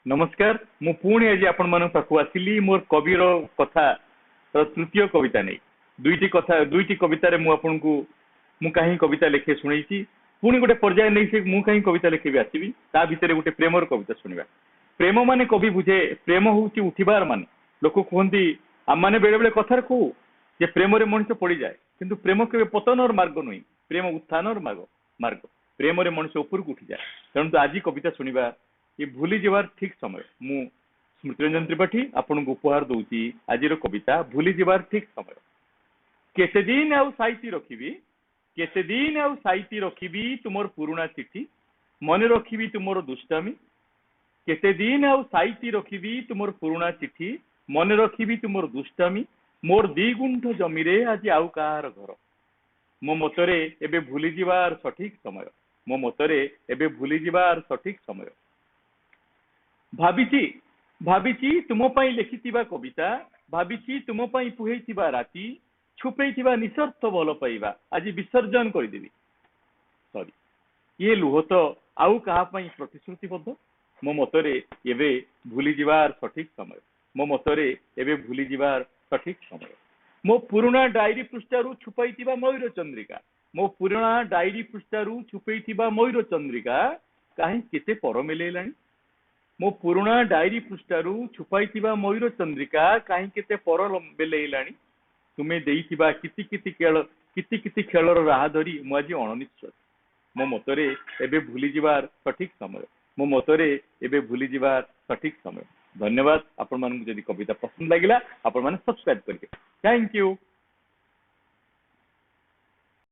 नमस्कार मु पुणी आज आपण मान पाखु आसिली मोर कविर कथा तृतीय कविता नहीं दुईटी कविता रे मु आपन को मु कहीं कविता लिखे सुनैछि पुणी गोटे पर्याय नहीं से मु कहीं कविता लिखे आसबि ता भितर गोटे प्रेमर कविता सुनिबा। प्रेम माने कवि बुझे प्रेम होउछि उठिबार माने लोक कहती आम मैंने बेले बेले कथार कहू जे प्रेम रे मनुष्य पड़ी जाए किंतु प्रेम केवे पतनर मार्ग नुई प्रेम उत्थानर मार्ग प्रेम रे मनुष्य ऊपर को उठी जाए। तेणु तो आज कविता सुनिबा ये भूली जबार ठीक समय मु स्मृतिरंजन त्रिपाठी आपन को उपहार दउची आज कविता भूली जबार ठीक समय। केते दिन आउ साइती रखिबी केते दिन आउ साइती रखिबी तुमर पुराना चिठी मने रखिबी तुमर दुष्टामी केते दिन आउ साइती रखिबी तुमर पुराना चिठी मने रखिबी तुमर दुष्टामी मोर दी गुंठ जमी रे आज आउ कहार घर मो मतरे एबे भूली जबार सठिक समय मो मतरे एबे भूली जबार सठिक समय। भाबिची भाबिची तुम पई लिखितिबा कविता भाबिची तुम पई पुहेइतिबा राती छुपेइतिबा निसर्थ भल पाइबा आज विसर्जन कर देबी सॉरी ये लुह तो आउ कहा पई प्रतिश्रुतिबद्ध मो मतरे एबे भूली जबार सठिक समय मो मतरे एबे भूली जबार सठिक समय। मो पुराना डायरी पृष्ठारू छुपाइतिबा मयूर चंद्रिका मो पुराना डायरी पृष्ठारू छुपाइतिबा मयूर चंद्रिका काहे केते पर मिलेलानी मो पुराना डायरी पृष्ठारू छुपाइतिबा मयूर चंद्रिका काहे केते पर बेलेइलानी तुमे देइतिबा किति किति खेलर राह धरी मु आज अणनिश्चित मो मतरे एबे भूली जबार सठिक समय मो मतरे एबे भूली जबार सठिक समय। धन्यवाद। आपण मानक जदि कविता पसंद लागिला आपण माने सब्सक्राइब करिके थैंक यू।